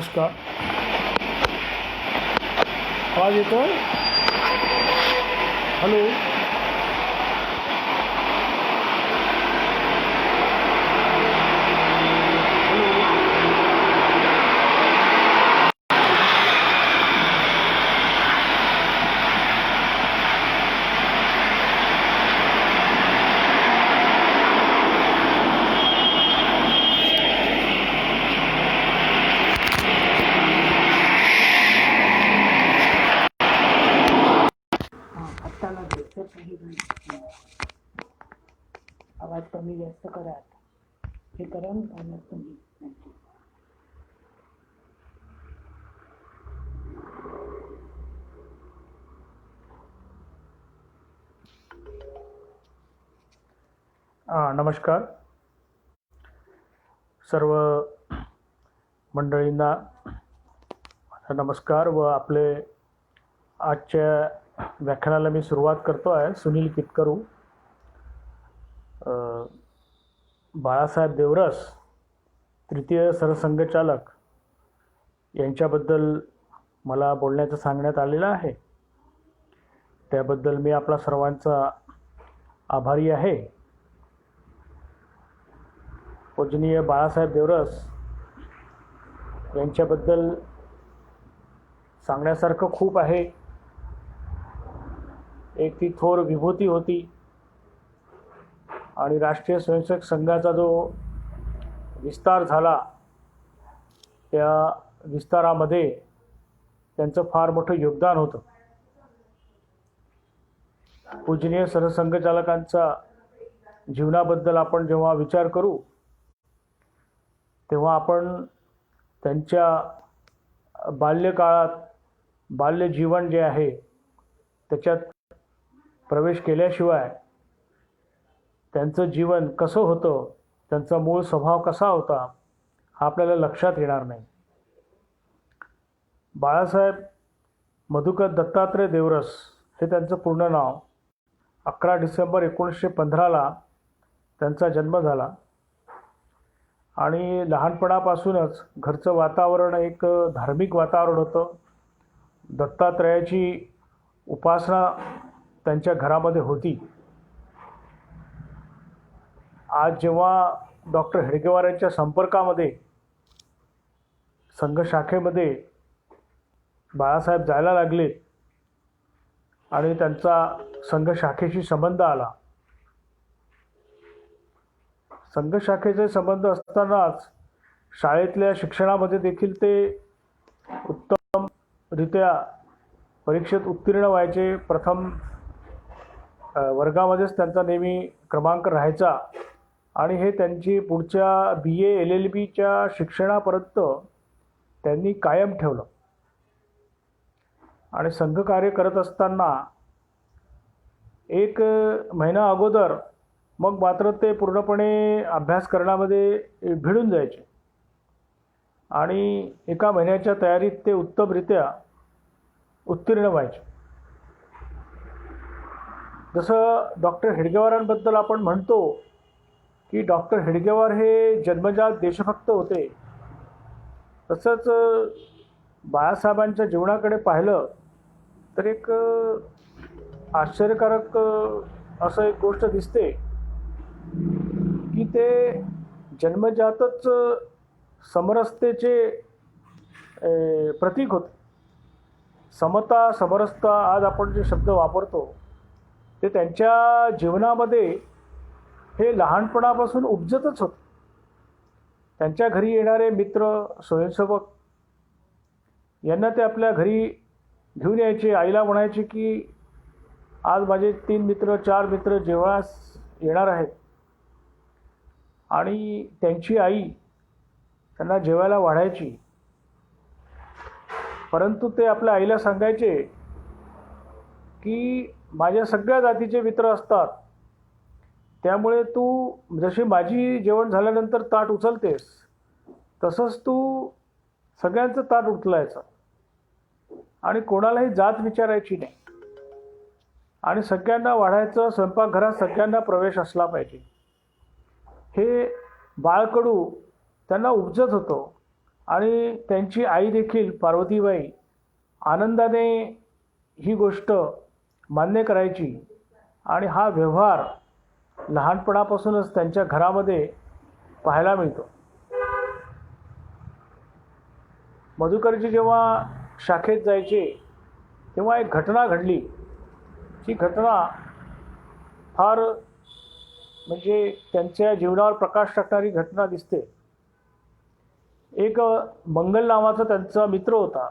नमस्कार. आवाज येतोय? हॅलो. आत्ता लागेल तर काही नाही. आवाज कमी जास्त करा आता. हे करा आणि तुम्ही नमस्कार सर्व मंडळींना. माझा नमस्कार व आपले आजच्या व्याख्यानाला मी सुरुवात करतो आहे. सुनील कितकरू, बाळासाहेब देवरस तृतीय सरसंघचालक यांच्याबद्दल मला बोलण्याचं सांगण्यात आलेलं आहे. त्याबद्दल मी आपला सर्वांचा आभारी आहे. पूजनीय बाळासाहेब देवरस यांच्याबद्दल सांगण्यासारखं खूप आहे. एक ती थोर विभूती होती आणि राष्ट्रीय स्वयंसेवक संघाचा जो विस्तार झाला त्या विस्तारामध्ये त्यांचं फार मोठं योगदान होतं. पूजनीय सरसंघचालकांचा जीवनाबद्दल आपण जेव्हा विचार करू तेव्हा आपण त्यांच्या बाल्यकाळात बाल्यजीवन जे आहे त्याच्यात प्रवेश केल्याशिवाय त्यांचं जीवन कसं होतं, त्यांचा मूळ स्वभाव कसा होता हा आपल्याला लक्षात येणार नाही. बाळासाहेब मधुकर दत्तात्रय देवरस हे त्यांचं पूर्ण नाव. 11 डिसेंबर 1915 त्यांचा जन्म झाला आणि लहानपणापासूनच घरचं वातावरण एक धार्मिक वातावरण होतं. दत्तात्रयाची उपासना त्यांच्या घरामध्ये होती. आज जेव्हा डॉक्टर हेडगेवार यांच्या संपर्कामध्ये संघशाखेमध्ये बाळासाहेब जायला लागले आणि त्यांचा संघशाखेशी संबंध आला. संघशाखेचे संबंध असतानाच शाळेतल्या शिक्षणामध्ये देखील ते उत्तमरित्या परीक्षेत उत्तीर्ण व्हायचे. प्रथम वर्गामध्येच त्यांचा नेहमी क्रमांक राहायचा आणि हे त्यांची पुढच्या BA LLBच्या शिक्षणापर्यंत त्यांनी कायम ठेवलं. आणि संघकार्य करत असताना एक महिना अगोदर मग मात्र ते पूर्णपणे अभ्यास करण्यामध्ये भिडून जायचे आणि एका महिन्याच्या तयारीत ते उत्तमरित्या उत्तीर्ण व्हायचे. जसं डॉक्टर हेडगेवारांबद्दल आपण म्हणतो की डॉक्टर हेडगेवार हे जन्मजात देशभक्त होते, तसंच बाळासाहेबांच्या जीवनाकडे पाहिलं तर एक आश्चर्यकारक असं एक गोष्ट दिसते की ते जन्मजातच समरसतेचे प्रतीक होते. समता समरसता आज आपण जे शब्द वापरतो ते त्यांच्या जीवनामध्ये हे लहानपणापासून उपजतच होते. त्यांच्या घरी येणारे मित्र स्वयंसेवक यांना ते आपल्या घरी घेऊन यायचे. आईला म्हणायचे की आज माझे 3 मित्र 4 मित्र जेवणास येणार आहेत आणि त्यांची आई त्यांना जेवायला वाढायची. परंतु ते आपल्या आईला सांगायचे की माझ्या सगळ्या जातीचे मित्र असतात, त्यामुळे तू जशी माझी जेवण झाल्यानंतर ताट उचलतेस तसंच तू सगळ्यांचं ताट उचलायचं आणि कोणालाही जात विचारायची नाही आणि सगळ्यांना वाढायचं. स्वयंपाकघरात सगळ्यांना प्रवेश असला पाहिजे. हे बाळकडू त्यांना उपजत होतं आणि त्यांची आई देखील पार्वतीबाई आनंदाने ही गोष्ट मान्य करायची आणि हा व्यवहार लहानपणापासूनच त्यांच्या घरामध्ये पाहायला मिळतो. मधुकरजी जेव्हा शाखेत जायचे तेव्हा एक घटना घडली. ही घटना फार म्हणजे त्यांच्या जीवनावर प्रकाश टाकणारी घटना दिसते. एक मंगल नावाचा त्यांचा मित्र होता.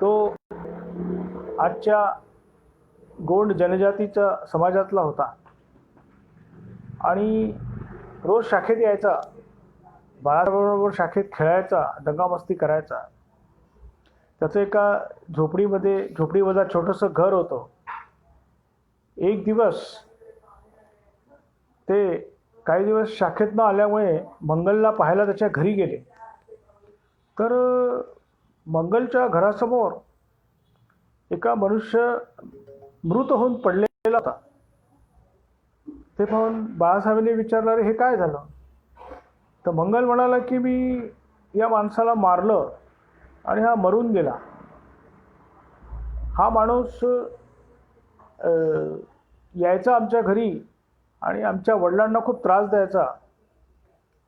तो आजच्या गोंड जनजातीच्या समाजातला होता आणि रोज शाखेत यायचा, बाळाबरोबर शाखेत खेळायचा, दंगामस्ती करायचा. त्याचं एका झोपडीमध्ये छोटंसं घर होतं. एक दिवस ते काही दिवस शाखेत न आल्यामुळे मंगलला पाहायला त्याच्या घरी गेले. तर मंगलच्या घरासमोर एका मनुष्य मृत होऊन पडलेला होता. ते पाहून बाळासाहेबांनी विचारलं, अरे हे काय झालं? तर मंगल म्हणाला की मी या माणसाला मारलं आणि हा मरून गेला. हा माणूस यायचा आमच्या घरी आणि आमच्या वडिलांना खूप त्रास द्यायचा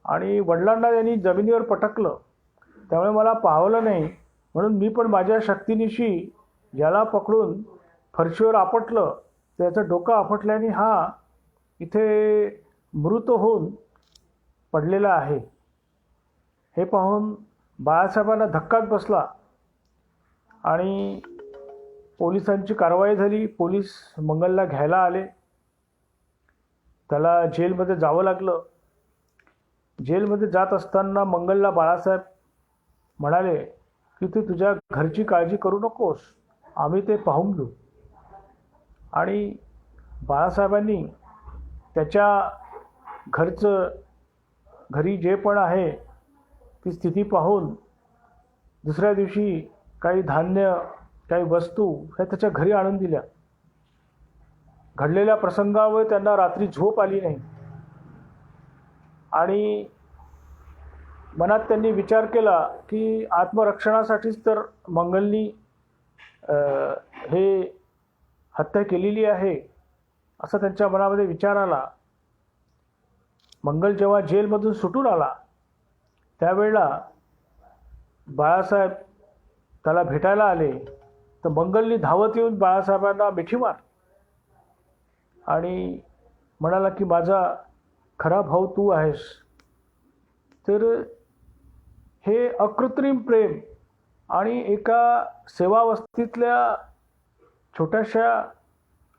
आणि वडिलांना त्यांनी जमिनीवर पटकलं, त्यामुळे मला पाहवलं नाही, म्हणून मी पण माझ्या शक्तीनिशी याला पकडून फरशीवर आपटलं. त्याचं डोकं आपटल्याने हा इथे मृत होऊन पडलेला आहे. हे पाहून बाळासाहेबांना धक्काच बसला आणि पोलिसांची कारवाई झाली. पोलीस मंगलला घ्यायला आले. त्याला जेलमध्ये जावं लागलं. जेलमध्ये जात असताना मंगलला बाळासाहेब म्हणाले की तू तुझ्या घरची काळजी करू नकोस, आम्ही ते पाहून घेऊ. आणि बाळासाहेबांनी त्याच्या घरी जे पण आहे ती स्थिती पाहून दुसऱ्या दिवशी काही धान्य, काही वस्तू ह्या त्याच्या घरी आणून दिल्या. घडलेल्या प्रसंगामुळे त्यांना रात्री झोप आली नाही आणि मनात त्यांनी विचार केला की आत्मरक्षणासाठीच तर मंगलनी हे हत्या केलेली आहे, असं त्यांच्या मनामध्ये विचार आला. मंगल जेव्हा जेलमधून सुटून आला त्यावेळेला बाळासाहेब त्याला भेटायला आले. तर मंगलनी धावत येऊन बाळासाहेबांना मिठी मार आणि म्हणाला की माझा खरा भाऊ तू आहेस. तर हे अकृत्रिम प्रेम आणि एका सेवावस्थेतल्या छोट्याशा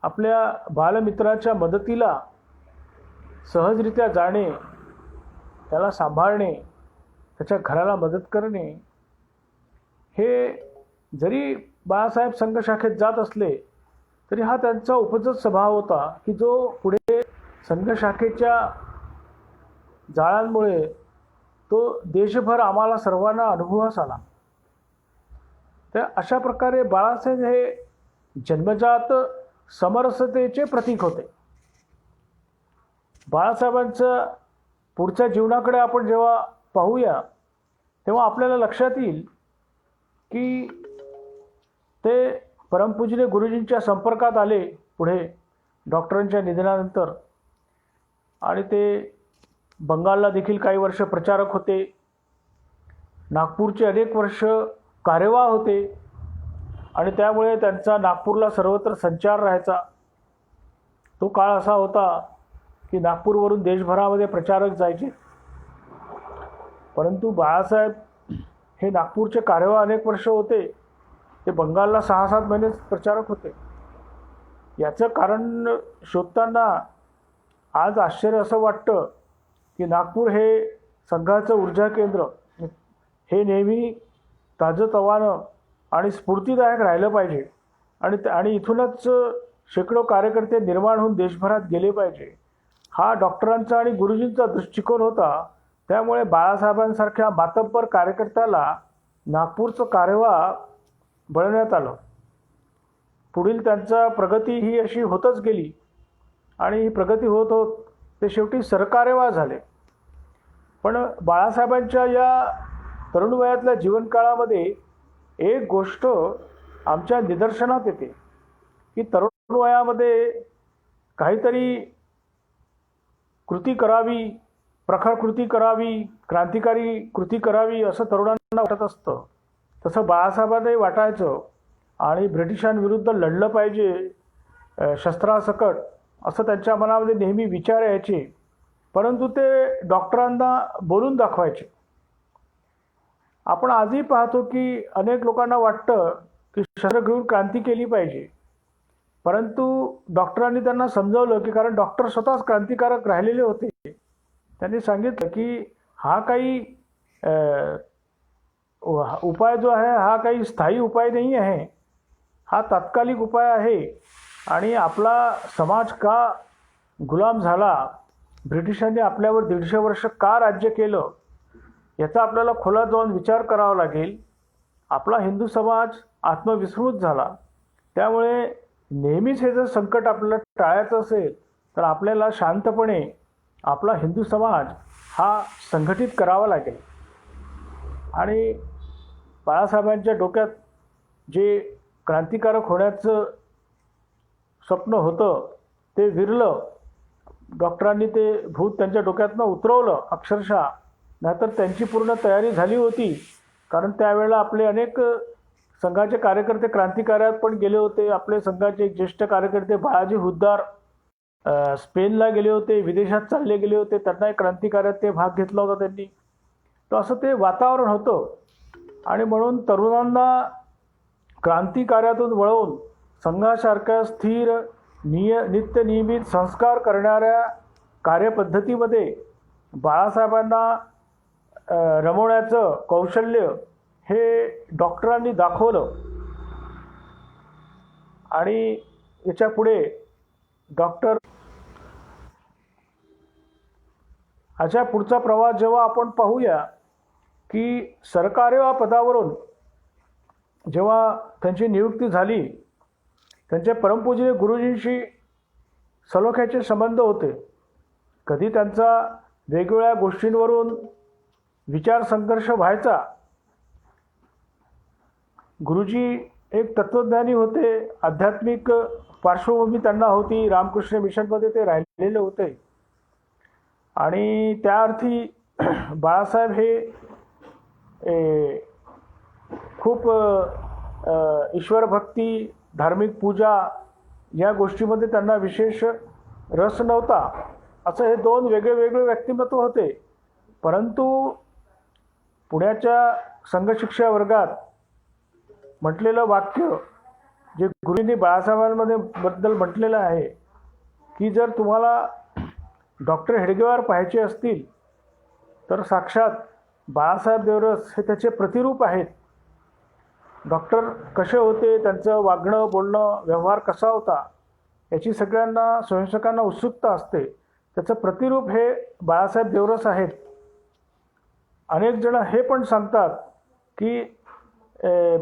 आपल्या बालमित्राच्या मदतीला सहजरित्या जाणे, त्याला सांभाळणे, त्याच्या घराला मदत करणे, हे जरी बाळासाहेब संघशाखेत जात असले तरी हा त्यांचा उपजत स्वभाव होता की जो पुढे संघशाखेच्या जाळांमुळे तो देशभर आम्हाला सर्वांना अनुभवास आला. तर अशा प्रकारे बाळासाहेब हे जन्मजात समरसतेचे प्रतीक होते. बाळासाहेबांचं पुढच्या जीवनाकडे आपण जेव्हा पाहूया तेव्हा आपल्याला लक्षात येईल की ते परमपूजनीय गुरुजींच्या संपर्कात आले पुढे डॉक्टरांच्या निधनानंतर आणि ते बंगालला देखील काही वर्ष प्रचारक होते. नागपूरचे अनेक वर्ष कार्यवाह होते आणि त्यामुळे त्यांचा नागपूरला सर्वत्र संचार राहायचा. तो काळ असा होता की नागपूरवरून देशभरामध्ये प्रचारक जायचे. परंतु बाळासाहेब हे नागपूरचे कार्यवाह अनेक वर्ष होते, ते बंगालला 6-7 महिने प्रचारक होते. याचं कारण शोधताना आज आश्चर्य असं वाटतं की नागपूर हे संघाचं ऊर्जा केंद्र हे नेहमी ताजंतवानं आणि स्फूर्तिदायक राहिलं पाहिजे आणि इथूनच शेकडो कार्यकर्ते निर्माण होऊन देशभरात गेले पाहिजे, हा डॉक्टरांचा आणि गुरुजींचा दृष्टिकोन होता. त्यामुळे बाळासाहेबांसारख्या मातब्बर कार्यकर्त्याला नागपूरचं कार्यवाह बनवण्यात आलं. पुढील त्यांचा प्रगती ही अशी होतच गेली आणि ही प्रगती होत होत ते शेवटी सरकार्यवाह झाले. पण बाळासाहेबांच्या या तरुण वयातल्या जीवनकाळामध्ये एक गोष्ट आमच्या निदर्शनात येते की तरुण वयामध्ये काहीतरी कृती करावी, प्रखर कृती करावी, क्रांतिकारी कृती करावी असं तरुणांना वाटत असतं. तसं बाळासाहेबांनाही वाटायचं आणि ब्रिटिशांविरुद्ध लढलं पाहिजे शस्त्रासकट असं त्यांच्या मनामध्ये नेहमी विचार यायचे. परंतु ते डॉक्टरांना बोलून दाखवायचे. आपण आजही पाहतो की अनेक लोकांना वाटतं की शस्त्र घेऊन क्रांती केली पाहिजे, परंतु डॉक्टरांनी त्यांना समजावलं की कारण डॉक्टर स्वतःच क्रांतिकारक राहिलेले होते. त्यांनी सांगितलं की हा काही उपाय जो आहे हा काही स्थायी उपाय नाही आहे, हा तात्कालिक उपाय आहे. आणि आपला समाज का गुलाम झाला, ब्रिटिशांनी आपल्यावर 150 वर्ष का राज्य केलं, याचा आपल्याला खोलात जाऊन विचार करावा लागेल. आपला हिंदू समाज आत्मविस्मृत झाला. त्यामुळे नेहमीच हे जर संकट आपल्याला टाळायचं असेल तर आपल्याला शांतपणे आपला हिंदू समाज हा संघटित करावा लागेल. आणि बाळासाहेबांच्या डोक्यात जे क्रांतिकारक होण्याचं स्वप्न होतं ते विरलं. डॉक्टरांनी ते भूत त्यांच्या डोक्यातनं उतरवलं अक्षरशः. नाहीतर त्यांची पूर्ण तयारी झाली होती, कारण त्यावेळेला आपले अनेक संघाचे कार्यकर्ते क्रांतिकार्यात पण गेले होते. आपले संघाचे एक ज्येष्ठ कार्यकर्ते बाळाजी हुद्दार स्पेनला गेले होते, विदेशात चालले गेले होते. त्यांनाही क्रांतिकार्यात ते भाग घेतला होता त्यांनी. तर असं ते वातावरण होतं. आणि म्हणून तरुणांना क्रांतिकार्यातून वळवून संघासारख्या स्थिर नित्यनियमित संस्कार करणाऱ्या कार्यपद्धतीमध्ये बाळासाहेबांना रमवण्याचं कौशल्य हे डॉक्टरांनी दाखवलं. आणि याच्या पुढे डॉक्टर ह्याच्या पुढचा प्रवास जेव्हा आपण पाहूया की सरकारी पदावरून जेव्हा त्यांची नियुक्ती झाली, त्यांचे परमपूज्य गुरुजींशी सलोख्याचे संबंध होते. कधी त्यांचा वेगवेगळ्या गोष्टींवरून विचार संघर्ष व्हायचा. गुरुजी एक तत्त्वज्ञानी होते, आध्यात्मिक पार्श्वभूमी त्यांना होती, रामकृष्ण मिशनमध्ये ते राहिलेले होते. आणि त्या अर्थी बाळासाहेब हे खूप ईश्वरभक्ती, धार्मिक पूजा या गोष्टीमध्ये त्यांना विशेष रस नव्हता. असं हे दोन वेगळे व्यक्तिमत्व होते. परंतु पुण्याच्या संघशिक्षा वर्गात म्हटलेलं वाक्य जे गुरुजींनी बाळासाहेबांमध्ये बद्दल म्हटलेलं आहे की जर तुम्हाला डॉक्टर हेडगेवार पाहायचे असतील तर साक्षात बाळासाहेब देवरस हे त्याचे प्रतिरूप आहेत. डॉक्टर कसे होते, त्यांचं वागणं, बोलणं, व्यवहार कसा होता याची सगळ्यांना स्वयंसेवकांना उत्सुकता असते. त्याचं प्रतिरूप हे बाळासाहेब देवरस आहेत. अनेक जण हे पण सांगतात की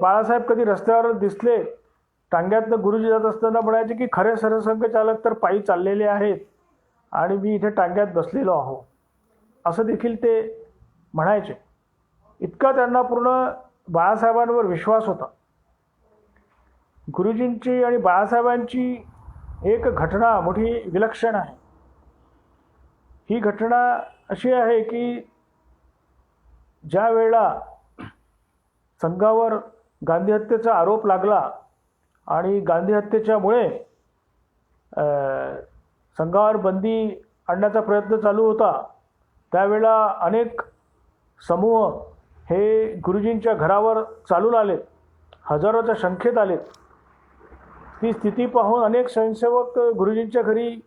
बाळासाहेब कधी रस्त्यावर दिसले, टांग्यातनं गुरुजी जात असताना म्हणायचे की खरे सरसंघचालक तर पायी चाललेले आहेत आणि मी इथे टांग्यात बसलेलो आहो, असं देखील ते म्हणायचे. इतका त्यांना पूर्ण बाळासाहेबांवर विश्वास होता. गुरुजींची आणि बाळासाहेबांची एक घटना मोठी विलक्षण आहे. ही घटना अशी आहे की ज्या वेळेला संघावर गांधी हत्येचा आरोप लागला आणि गांधी हत्येच्यामुळे संघावर बंदी आणण्याचा प्रयत्न चालू होता, त्यावेळेला अनेक समूह हे गुरुजींच्या घरावर चालून आलेत, हजारोच्या संख्येत आलेत. ती स्थिती पाहून अनेक स्वयंसेवक गुरुजींच्या घरी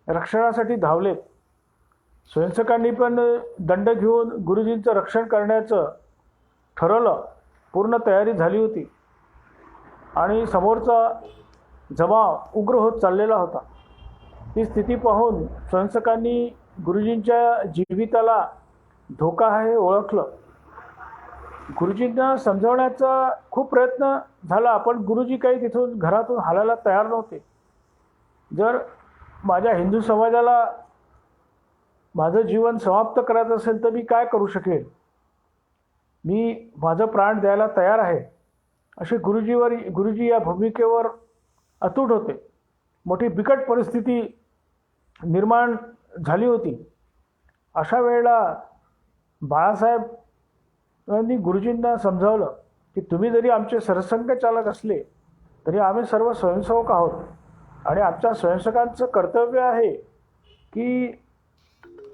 रक्षणासाठी धावलेत. स्वयंसेवकांनी पण दंड घेऊन गुरुजींचं रक्षण करण्याचं ठरवलं. पूर्ण तयारी झाली होती आणि समोरचा जमाव उग्र होत चाललेला होता. ती स्थिती पाहून स्वयंसेवकांनी गुरुजींच्या जीविताला धोका आहे हे ओळखलं. गुरुजींना समजावण्याचा खूप प्रयत्न झाला, पण गुरुजी काही तिथून घरातून हालायला तयार नव्हते. जर माझ्या हिंदू समाजाला माझं जीवन समाप्त करायचं असेल तर मी काय करू शकेल. मी माझं प्राण द्यायला तयार आहे असे गुरुजी या भूमिकेवर अतूट होते. मोठी बिकट परिस्थिती निर्माण झाली होती. अशा वेळेला बाळासाहेबांनी गुरुजींना समजावलं की तुम्ही जरी आमचे सरसंघचालक असले तरी आम्ही सर्व स्वयंसेवक आहोत आणि आमच्या स्वयंसेवकांचं कर्तव्य आहे की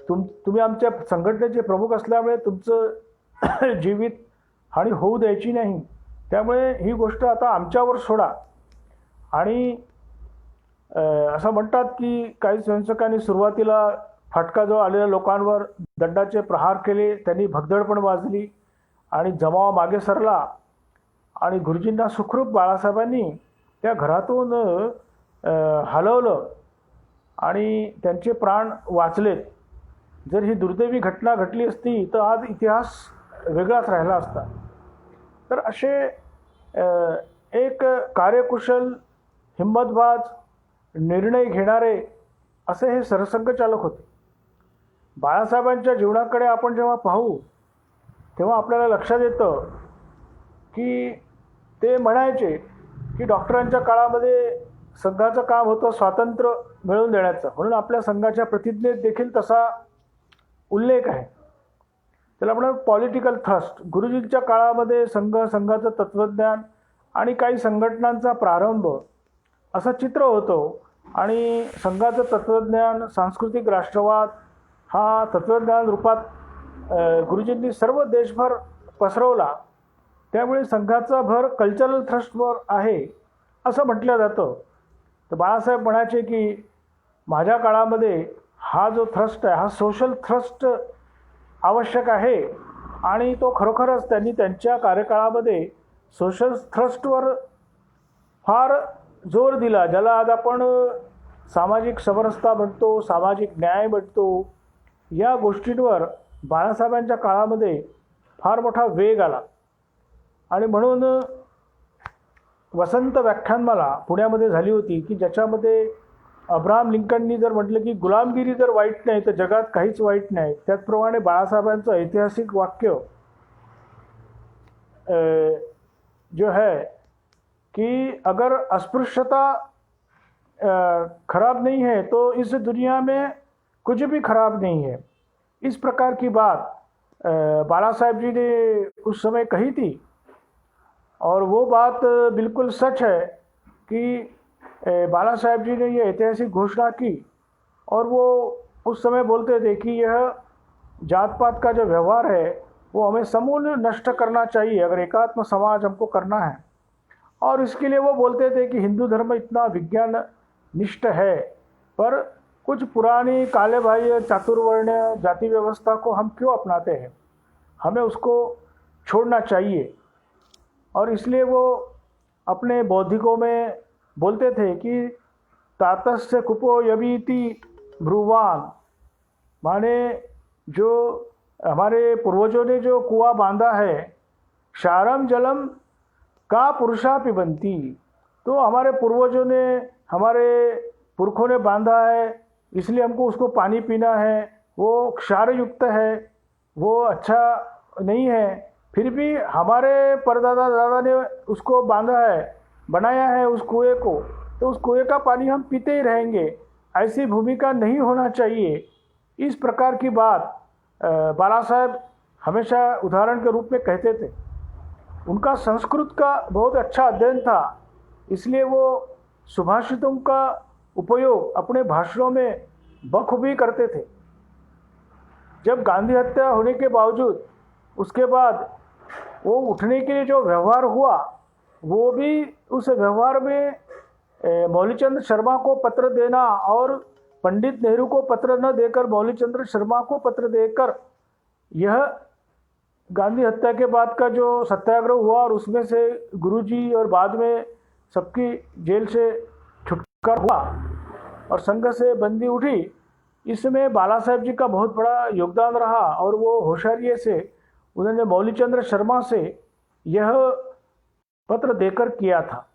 तुम्ही आमच्या संघटनेचे प्रमुख असल्यामुळे तुमचं जीवित हानी होऊ द्यायची नाही. त्यामुळे ही गोष्ट आता आमच्यावर सोडा. आणि असं म्हणतात की काही स्वयंसेवकांनी सुरुवातीला फाटका जो आलेल्या लोकांवर दंडाचे प्रहार केले, त्यांनी भगदड पण वाजली आणि जमाव मागे सरला आणि गुरुजींना सुखरूप बाळासाहेबांनी त्या घरातून हलवलं आणि त्यांचे प्राण वाचलेत. जर ही दुर्दैवी घटना घडली असती तर आज इतिहास वेगळाच राहिला असता. तर असे एक कार्यकुशल, हिंमतबाज, निर्णय घेणारे असे हे सरसंघचालक होते. बाळासाहेबांच्या जीवनाकडे आपण जेव्हा पाहू तेव्हा आपल्याला लक्षात येतं की ते म्हणायचे की डॉक्टरांच्या काळामध्ये संघाचं काम होतं स्वातंत्र्य मिळवून देण्याचं, म्हणून आपल्या संघाच्या प्रतिज्ञेत देखील तसा उल्लेख आहे. त्याला म्हणून पॉलिटिकल थ्रस्ट. गुरुजींच्या काळामध्ये संघाचं तत्त्वज्ञान आणि काही संघटनांचा प्रारंभ असं चित्र होतं आणि संघाचं तत्त्वज्ञान, सांस्कृतिक राष्ट्रवाद हा तत्त्वज्ञान रूपात गुरुजींनी सर्व देशभर पसरवला. त्यामुळे संघाचा भर कल्चरल थ्रस्टवर आहे असं म्हटलं जातं. तर बाळासाहेब म्हणायचे की माझ्या काळामध्ये हा जो थ्रस्ट आहे हा सोशल थ्रस्ट आवश्यक आहे आणि तो खरोखरच त्यांनी त्यांच्या कार्यकाळामध्ये सोशल थ्रस्टवर फार जोर दिला, ज्याला आज आपण सामाजिक समरसता म्हणतो, सामाजिक न्याय म्हणतो. या गोष्टींवर बाळासाहेबांच्या काळामध्ये फार मोठा वेग आला आणि म्हणून वसंत व्याख्यानमाला पुण्यामध्ये झाली होती की ज्याच्यामध्ये अब्राहम लिंकननी जर म्हटलं की गुलामगिरी जर वाईट नाही तर जगात काहीच वाईट नाही, त्याचप्रमाणे बाळासाहेबांचं ऐतिहासिक वाक्य जो है कि अगर अस्पृश्यता खराब नहीं है तो इस दुनिया में कुछ भी खराब नहीं है, इस प्रकार की बात बाला साहेब जी ने उस समय कही थी. और वो बात बिल्कुल सच है कि बाला साहेब जी ने ये ऐतिहासिक घोषणा की और वो उस समय बोलते थे कि यह जात पात का जो व्यवहार है वो हमें समूल नष्ट करना चाहिए अगर एकात्म समाज हमको करना है. और इसके लिए वो बोलते थे कि हिंदू धर्म इतना विज्ञान निष्ठ है पर कुछ पुरानी काले बाह्य चातुर्वर्ण जाति व्यवस्था को हम क्यों अपनाते हैं, हमें उसको छोड़ना चाहिए. और इसलिए वो अपने बौद्धिकों में बोलते थे कि तातस्य कुपो यबीति ब्रुवान, माने जो हमारे पूर्वजों ने जो कुआं बांधा है, क्षारम जलम का पुरुषा पिबंती, तो हमारे पूर्वजों ने, हमारे पुरखों ने बांधा है इसलिए हमको उसको पानी पीना है, वो क्षार युक्त है, वो अच्छा नहीं है, फिर भी हमारे परदादा दादा ने उसको बांधा है, बनाया है उस कुएं को, तो उस कुएं का पानी हम पीते ही रहेंगे, ऐसी भूमिका नहीं होना चाहिए. इस प्रकार की बात बाला साहेब हमेशा उदाहरण के रूप में कहते थे. उनका संस्कृत का बहुत अच्छा अध्ययन था, इसलिए वो सुभाषितों का उपयोग अपने भाषणों में बखूबी करते थे. जब गांधी हत्या होने के बावजूद उसके बाद वो उठने के लिए जो व्यवहार हुआ, वो भी उस व्यवहार में मौलीचंद्र शर्मा को पत्र देना और पंडित नेहरू को पत्र न देकर मौलीचंद्र शर्मा को पत्र देकर, यह गांधी हत्या के बाद का जो सत्याग्रह हुआ और उसमें से गुरुजी और बाद में सबकी जेल से छुटकारा हुआ और संघ से बंदी उठी, इसमें बाला साहेब जी का बहुत बड़ा योगदान रहा. और वो होशियारी से उन्होंने मौलीचंद्र शर्मा से यह पत्र देकर किया था.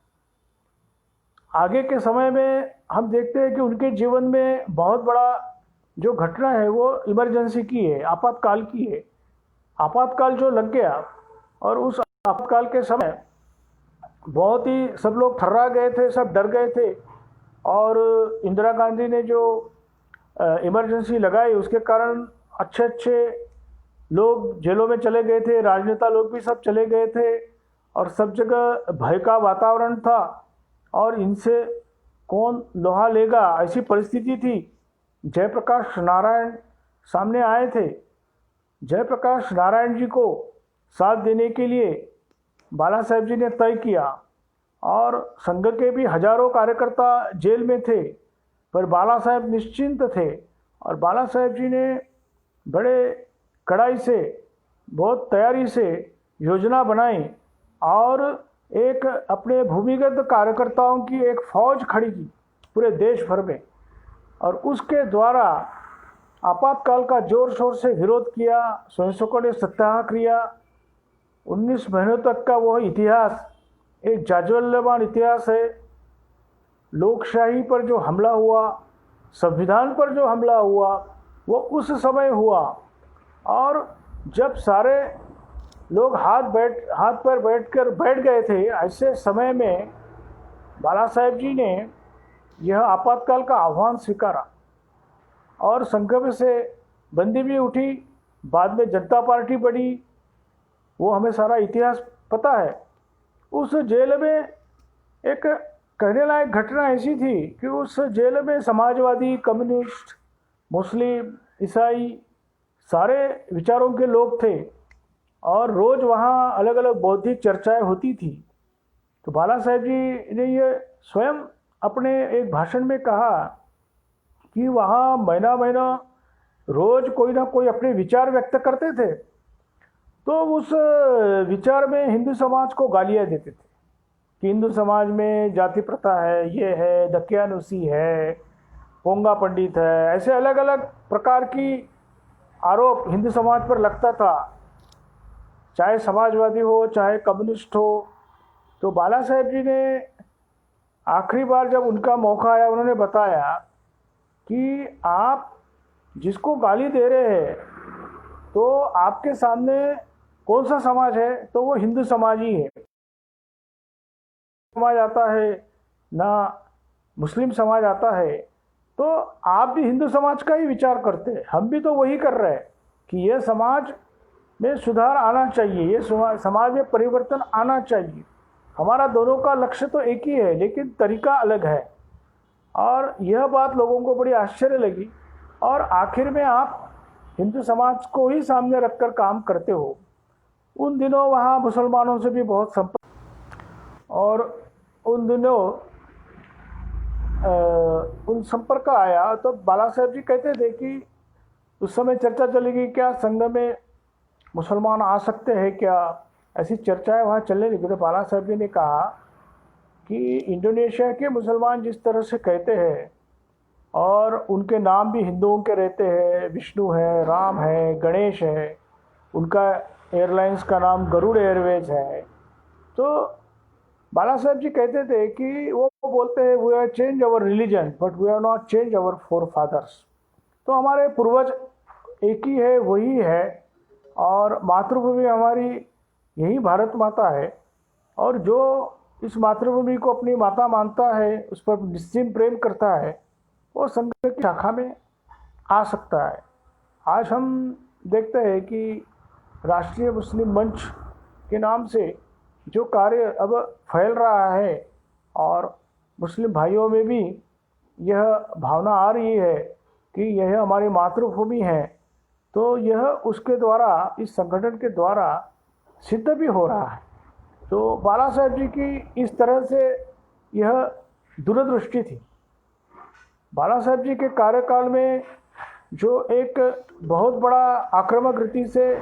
आगे के समय में हम देखते हैं कि उनके जीवन में बहुत बड़ा जो घटना है वो इमरजेंसी की है, आपातकाल की है. आपातकाल जो लग गया और उस आपातकाल के समय बहुत ही सब लोग थर्रा गए थे, सब डर गए थे। और इंदिरा गांधी ने जो इमरजेंसी लगाई उसके कारण अच्छे अच्छे लोग जेलों में चले गए थे, राजनेता लोग भी सब चले गए थे और सब जगह भय का वातावरण था और इनसे कौन लोहा लेगा, ऐसी परिस्थिति थी। जयप्रकाश नारायण सामने आए थे। जयप्रकाश नारायण जी को साथ देने के लिए बाला साहेब जी ने तय किया और संघ के भी हजारों कार्यकर्ता जेल में थे, पर बाला साहेब निश्चिंत थे और बाला साहेब जी ने बड़े कड़ाई से, बहुत तैयारी से योजना बनाई और एक अपने भूमिगत कार्यकर्ताओं की एक फौज खड़ी की पूरे देश भर में और उसके द्वारा आपातकाल का जोर शोर से विरोध किया। स्वयंसेवकों ने सत्याग्रह किया। 19 महीनों तक का वह इतिहास एक जाज्वल्यमान इतिहास है। लोकशाही पर जो हमला हुआ, संविधान पर जो हमला हुआ, वो उस समय हुआ और जब सारे लोग हाथ पर बैठ गए थे, ऐसे समय में बाला साहेब जी ने यह आपातकाल का आह्वान स्वीकारा और संघ से बंदी भी उठी। बाद में जनता पार्टी बनी, वो हमें सारा इतिहास पता है। उस जेल में एक कहने लायक घटना ऐसी थी कि उस जेल में समाजवादी, कम्युनिस्ट, मुस्लिम, ईसाई सारे विचारों के लोग थे और रोज़ वहाँ अलग अलग बौद्धिक चर्चाएं होती थी। तो बाला साहेब जी ने ये स्वयं अपने एक भाषण में कहा कि वहाँ महीना महीना रोज़ कोई ना कोई अपने विचार व्यक्त करते थे, तो उस विचार में हिंदू समाज को गालियाँ देते थे कि हिंदू समाज में जाति प्रथा है, ये है, दकियानुसी है, पोंगा पंडित है, ऐसे अलग अलग प्रकार की आरोप हिंदू समाज पर लगता था, चाहे समाजवादी हो चाहे कम्युनिस्ट हो। तो बाला साहेब जी ने आखिरी बार जब उनका मौका आया, उन्होंने बताया कि आप जिसको गाली दे रहे हैं तो आपके सामने कौन सा समाज है, तो वो हिंदू समाज ही है। समाज आता है ना मुस्लिम समाज आता है, तो आप भी हिंदू समाज का ही विचार करते हैं, हम भी तो वही कर रहे हैं कि ये समाज में सुधार आना चाहिए, ये समाज में परिवर्तन आना चाहिए। हमारा दोनों का लक्ष्य तो एक ही है लेकिन तरीका अलग है। और यह बात लोगों को बड़ी आश्चर्य लगी और आखिर में आप हिंदू समाज को ही सामने रखकर काम करते हो। उन दिनों वहाँ मुसलमानों से भी बहुत संपर्क और उन दिनों उन संपर्क आया तो बाला साहेब जी कहते थे कि उस समय चर्चा चलेगी क्या संघ में मुसलमान आ सकते हैं क्या, ऐसी चर्चाएं वहाँ चलने लगी। तो बाला साहेब जी ने कहा कि इंडोनेशिया के मुसलमान जिस तरह से कहते हैं और उनके नाम भी हिंदुओं के रहते हैं, विष्णु है, राम है, गणेश है, उनका एयरलाइंस का नाम गरुड़ एयरवेज है। तो बाला साहेब जी कहते थे कि वो बोलते हैं we have change our religion but we have not change our forefathers. तो हमारे पूर्वज एक ही है, वही है और मातृभूमि हमारी यही भारत माता है और जो इस मातृभूमि को अपनी माता मानता है, उस पर निस्सीम प्रेम करता है, वो संघ की शाखा में आ सकता है। आज हम देखते हैं कि राष्ट्रीय मुस्लिम मंच के नाम से जो कार्य अब फैल रहा है और मुस्लिम भाइयों में भी यह भावना आ रही है कि यह हमारी मातृभूमि है, तो यह उसके द्वारा, इस संगठन के द्वारा सिद्ध भी हो रहा है। तो बाला साहेब जी की इस तरह से यह दूरदृष्टि थी। बाला साहेब जी के कार्यकाल में जो एक बहुत बड़ा आक्रामक रीति से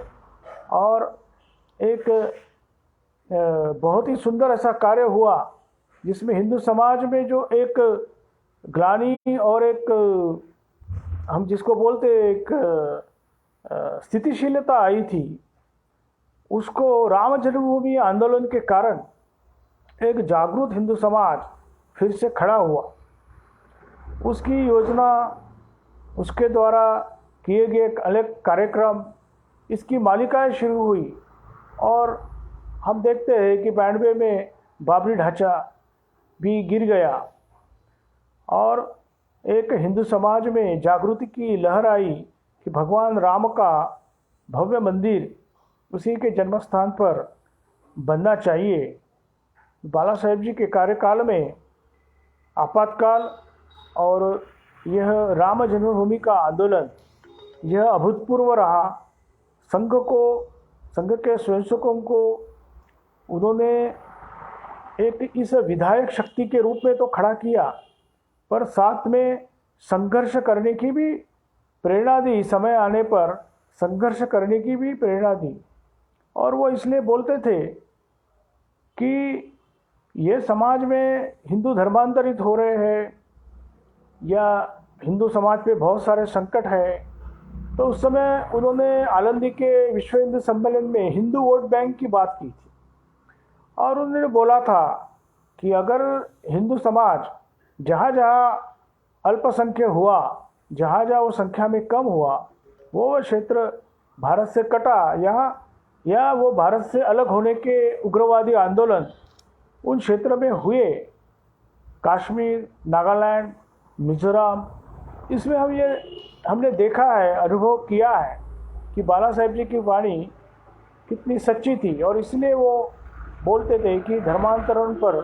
और एक बहुत ही सुंदर ऐसा कार्य हुआ जिसमें हिंदू समाज में जो एक ग्लानि और एक हम जिसको बोलते एक स्थितिशीलता आई थी, उसको राम जन्मभूमि आंदोलन के कारण एक जागरूक हिंदू समाज फिर से खड़ा हुआ। उसकी योजना, उसके द्वारा किए गए अलग कार्यक्रम, इसकी मालिकाएं शुरू हुई और हम देखते हैं कि 92 में बाबरी ढांचा भी गिर गया और एक हिंदू समाज में जागृति की लहर आई कि भगवान राम का भव्य मंदिर उसी के जन्म स्थान पर बनना चाहिए। बाला साहेब जी के कार्यकाल में आपातकाल और यह राम जन्मभूमि का आंदोलन यह अभूतपूर्व रहा। संघ के स्वयंसेवकों को उन्होंने एक इस विधायक शक्ति के रूप में तो खड़ा किया, पर साथ में संघर्ष करने की भी प्रेरणा दी। समय आने पर संघर्ष करने की भी प्रेरणा दी और वो इसलिए बोलते थे कि ये समाज में हिंदू धर्मांतरित हो रहे हैं या हिंदू समाज पे बहुत सारे संकट है। तो उस समय उन्होंने आलंदी के विश्व हिंदू सम्मेलन में हिंदू वोट बैंक की बात की थी और उन्होंने बोला था कि अगर हिंदू समाज जहाँ जहाँ अल्पसंख्यक हुआ, जहाँ जहाँ वो संख्या में कम हुआ, वो क्षेत्र भारत से कटा या वो भारत से अलग होने के उग्रवादी आंदोलन उन क्षेत्र में हुए, कश्मीर, नागालैंड, मिजोरम, इसमें हमने देखा है, अनुभव किया है कि बाला साहेब जी की वाणी कितनी सच्ची थी और इसलिए वो बोलते थे कि धर्मांतरण पर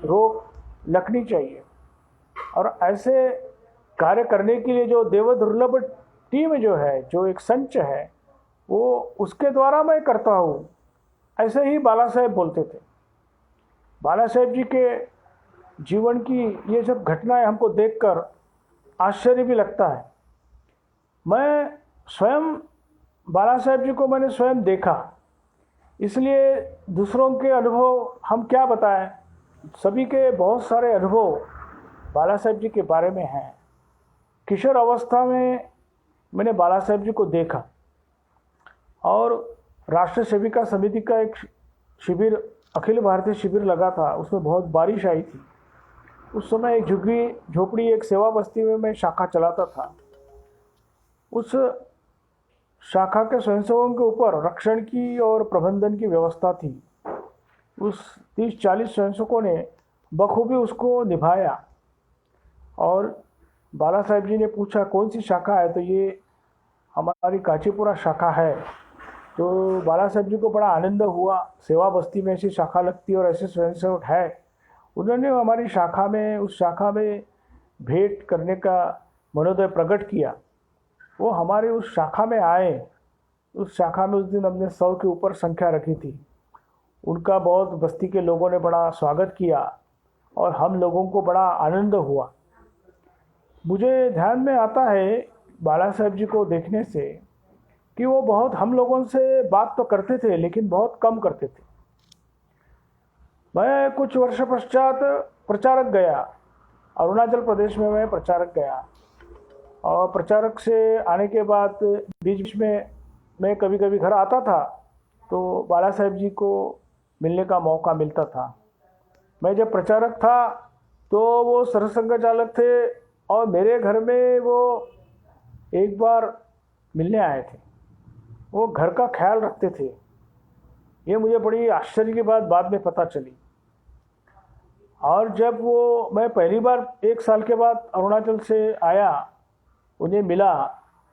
रोक लगनी चाहिए। और ऐसे कार्य करने के लिए जो देवदुर्लभ टीम जो है, जो एक संच है, वो उसके द्वारा मैं करता हूँ, ऐसे ही बाला साहेब बोलते थे। बाला साहेब जी के जीवन की ये सब घटनाएं हमको देखकर आश्चर्य भी लगता है। मैं स्वयं बाला साहेब जी को मैंने स्वयं देखा, इसलिए दूसरों के अनुभव हम क्या बताएं। सभी के बहुत सारे अनुभव बाला साहेब जी के बारे में हैं। किशोर अवस्था में मैंने बाला साहेब जी को देखा और राष्ट्रीय सेविका समिति का एक शिविर, अखिल भारतीय शिविर लगा था, उसमें बहुत बारिश आई थी। उस समय एक झुग्गी झोपड़ी एक सेवा बस्ती में मैं शाखा चलाता था। उस शाखा के स्वयंसेवकों के ऊपर रक्षण की और प्रबंधन की व्यवस्था थी। उस 30-40 स्वयंसेवकों ने बखूबी उसको निभाया और बाला साहेब जी ने पूछा कौन सी शाखा है, तो ये हमारी काचीपुरा शाखा है। तो बाला साहेब जी को बड़ा आनंद हुआ, सेवा बस्ती में ऐसी शाखा लगती है और ऐसे स्वयंसेवक है। उन्होंने हमारी शाखा में, उस शाखा में भेंट करने का मनोदय प्रकट किया। वो हमारे उस शाखा में आए। उस शाखा में उस दिन हमने 100 के ऊपर संख्या रखी थी। उनका बहुत बस्ती के लोगों ने बड़ा स्वागत किया और हम लोगों को बड़ा आनंद हुआ। मुझे ध्यान में आता है बाला साहेब जी को देखने से कि वो बहुत हम लोगों से बात तो करते थे लेकिन बहुत कम करते थे। मैं कुछ वर्ष पश्चात प्रचारक गया, अरुणाचल प्रदेश में मैं प्रचारक गया और प्रचारक से आने के बाद बीच बीच में मैं कभी कभी घर आता था तो बाला साहेब जी को मिलने का मौका मिलता था। मैं जब प्रचारक था तो वो सरसंघ चालक थे और मेरे घर में वो एक बार मिलने आए थे। वो घर का ख्याल रखते थे। ये मुझे बड़ी आश्चर्य की बात बाद में पता चली। और जब वो मैं पहली बार 1 साल के बाद अरुणाचल से आया, उन्हें मिला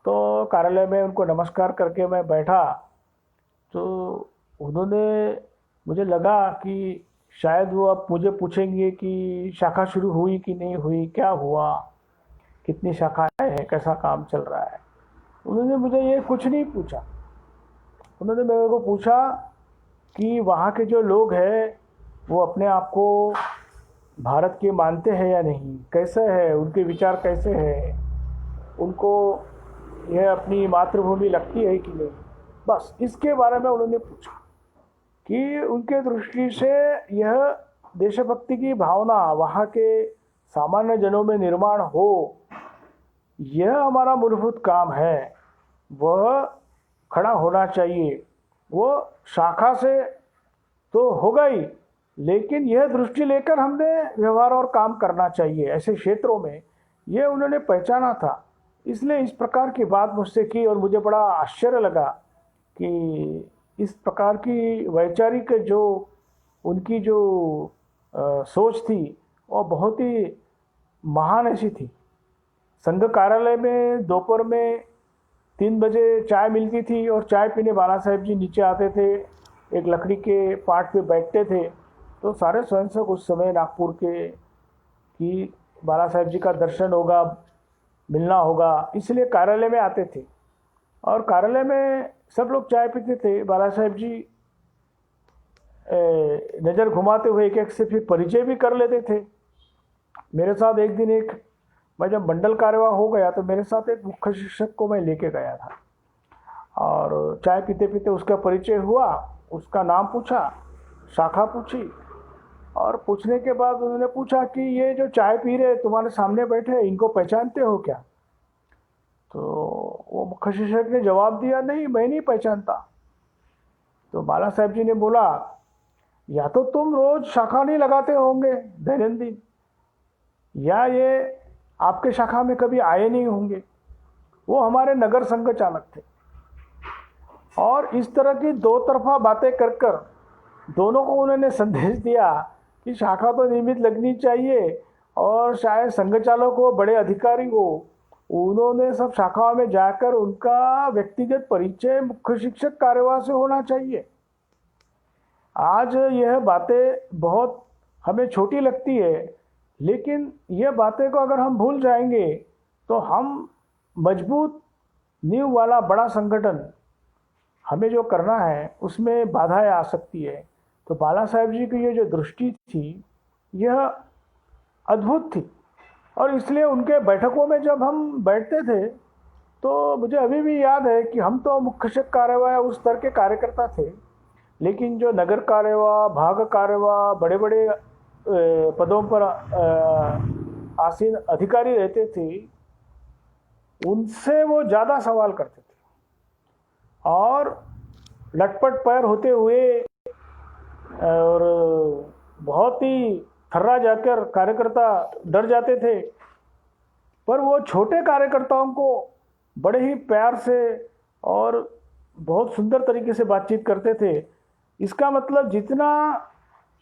तो कार्यालय में उनको नमस्कार करके मैं बैठा तो उन्होंने, मुझे लगा कि शायद वो अब मुझे पूछेंगे कि शाखा शुरू हुई कि नहीं हुई, क्या हुआ, कितनी शाखाएं हैं, कैसा काम चल रहा है। उन्होंने मुझे ये कुछ नहीं पूछा। उन्होंने मेरे को पूछा कि वहाँ के जो लोग हैं वो अपने आप को भारत के मानते हैं या नहीं, कैसे है, उनके विचार कैसे हैं, उनको यह अपनी मातृभूमि लगती है कि नहीं। बस इसके बारे में उन्होंने पूछा कि उनके दृष्टि से यह देशभक्ति की भावना वहाँ के सामान्य जनों में निर्माण हो, यह हमारा मूलभूत काम है, वह खड़ा होना चाहिए। वो शाखा से तो होगा ही, लेकिन यह दृष्टि लेकर हमने व्यवहार और काम करना चाहिए ऐसे क्षेत्रों में, ये उन्होंने पहचाना था। इसलिए इस प्रकार की बात मुझसे की और मुझे बड़ा आश्चर्य लगा कि इस प्रकार की वैचारिक जो उनकी जो सोच थी वो बहुत ही महान ऐसी थी। संघ कार्यालय में दोपहर में 3 बजे चाय मिलती थी और चाय पीने बाला साहेब जी नीचे आते थे, एक लकड़ी के पाट पे बैठते थे। तो सारे स्वयंसेवक उस समय नागपुर के कि बाला साहेब जी का दर्शन होगा, मिलना होगा, इसलिए कार्यालय में आते थे। और कार्यालय में सब लोग चाय पीते थे। बाला साहेब जी नज़र घुमाते हुए एक एक से फिर परिचय भी कर लेते थे। मेरे साथ एक दिन मैं जब मंडल कार्यवाह हो गया तो मेरे साथ एक मुख्य शिक्षक को मैं लेके गया था और चाय पीते पीते उसका परिचय हुआ, उसका नाम पूछा, शाखा पूछी और पूछने के बाद उन्होंने पूछा कि ये जो चाय पी रहे तुम्हारे सामने बैठे इनको पहचानते हो क्या? तो वो मुख्य शिक्षक ने जवाब दिया, नहीं मैं नहीं पहचानता। तो बाला साहेब जी ने बोला, या तो तुम रोज शाखा नहीं लगाते होंगे दैनंदिन, या ये आपके शाखा में कभी आए नहीं होंगे। वो हमारे नगर संघ चालक थे और इस तरह की दो तरफा बातें कर कर दोनों को उन्होंने संदेश दिया कि शाखा तो नियमित लगनी चाहिए और शायद संघ चालक हो, बड़े अधिकारी हो, उन्होंने सब शाखाओं में जाकर उनका व्यक्तिगत परिचय मुख्य शिक्षक कार्यवाह से होना चाहिए। आज यह बातें बहुत हमें छोटी लगती है, लेकिन यह बातें को अगर हम भूल जाएंगे तो हम मजबूत नींव वाला बड़ा संगठन हमें जो करना है उसमें बाधाएं आ सकती है। तो बाला साहेब जी की ये जो दृष्टि थी यह अद्भुत थी और इसलिए उनके बैठकों में जब हम बैठते थे तो मुझे अभी भी याद है कि हम तो मुख्य शिक्षक कार्यवाह उस स्तर के कार्यकर्ता थे, लेकिन जो नगर कार्यवाह, भाग कार्यवाह, बड़े बड़े पदों पर आसीन अधिकारी रहते थे, उनसे वो ज़्यादा सवाल करते थे और लटपट पैर होते हुए और बहुत ही थर्रा जाकर कार्यकर्ता डर जाते थे। पर वो छोटे कार्यकर्ताओं को बड़े ही प्यार से और बहुत सुंदर तरीके से बातचीत करते थे। इसका मतलब जितना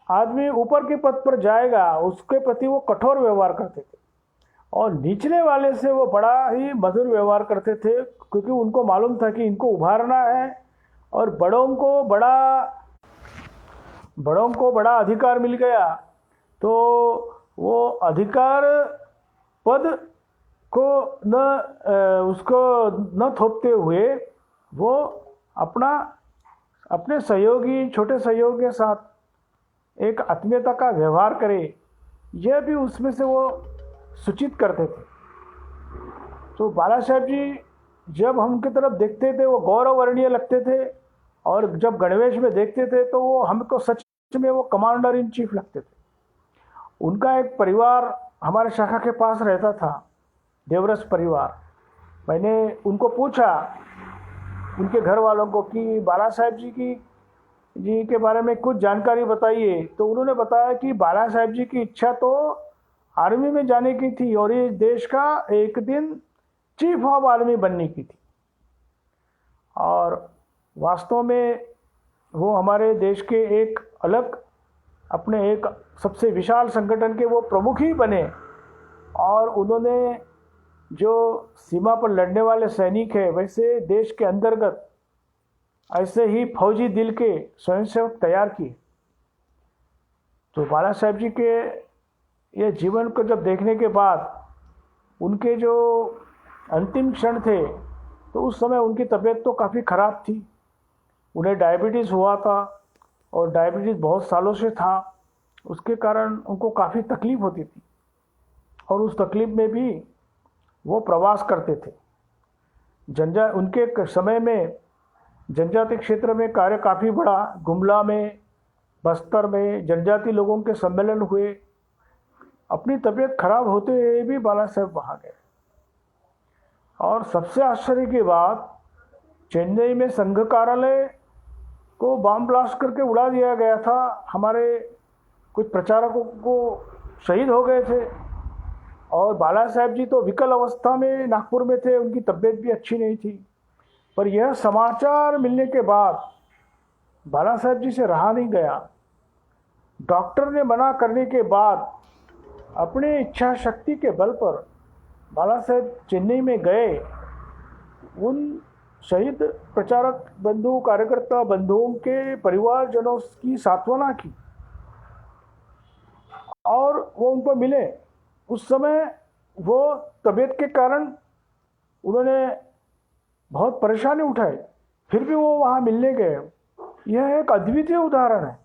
आदमी ऊपर के पद पर जाएगा उसके प्रति वो कठोर व्यवहार करते थे और निचले वाले से वो बड़ा ही मधुर व्यवहार करते थे, क्योंकि उनको मालूम था कि इनको उभारना है और बड़ों को बड़ा अधिकार मिल गया तो वो अधिकार पद को उसको न थोपते हुए वो अपने सहयोगी, छोटे सहयोगी के साथ एक आत्मीयता का व्यवहार करे, यह भी उसमें से वो सूचित करते थे। तो बाला साहेब जी जब हम उनकी तरफ देखते थे वो गौरवर्णीय लगते थे और जब गणवेश में देखते थे तो वो हमको सच में वो कमांडर इन चीफ लगते थे। उनका एक परिवार हमारे शाखा के पास रहता था, देवरस परिवार। मैंने उनको पूछा, उनके घर वालों को, कि बाला साहेब जी के बारे में कुछ जानकारी बताइए। तो उन्होंने बताया कि बाला साहेब जी की इच्छा तो आर्मी में जाने की थी और इस देश का एक दिन चीफ ऑफ आर्मी बनने की थी और वास्तव में वो हमारे देश के एक अलग अपने एक सबसे विशाल संगठन के वो प्रमुख ही बने और उन्होंने जो सीमा पर लड़ने वाले सैनिक हैं वैसे देश के अंतर्गत ऐसे ही फौजी दिल के स्वयंसेवक तैयार किए। तो बाला साहेब जी के ये जीवन को जब देखने के बाद उनके जो अंतिम क्षण थे तो उस समय उनकी तबीयत तो काफ़ी ख़राब थी। उन्हें डायबिटीज़ हुआ था और डायबिटीज़ बहुत सालों से था, उसके कारण उनको काफ़ी तकलीफ़ होती थी और उस तकलीफ़ में भी वो प्रवास करते थे। उनके समय में जनजाति क्षेत्र में कार्य काफ़ी बढ़ा। गुमला में, बस्तर में जनजाति लोगों के सम्मेलन हुए। अपनी तबीयत खराब होते हुए भी बाला साहेब वहाँ गए और सबसे आश्चर्य की बात, चेन्नई में संघ कार्यालय को बम ब्लास्ट करके उड़ा दिया गया था। हमारे कुछ प्रचारकों को शहीद हो गए थे और बाला साहेब जी तो विकल अवस्था में नागपुर में थे, उनकी तबीयत भी अच्छी नहीं थी। पर यह समाचार मिलने के बाद बाला साहेब जी से रहा नहीं गया। डॉक्टर ने मना करने के बाद अपनी इच्छा शक्ति के बल पर बाला साहेब चेन्नई में गए। उन शहीद प्रचारक बंधु कार्यकर्ता बंधुओं के परिवारजनों की सांत्वना की और वो उनको मिले। उस समय वो तबीयत के कारण उन्होंने बहुत परेशानी उठाई, फिर भी वो वहाँ मिलने गए। यह एक अद्वितीय उदाहरण है।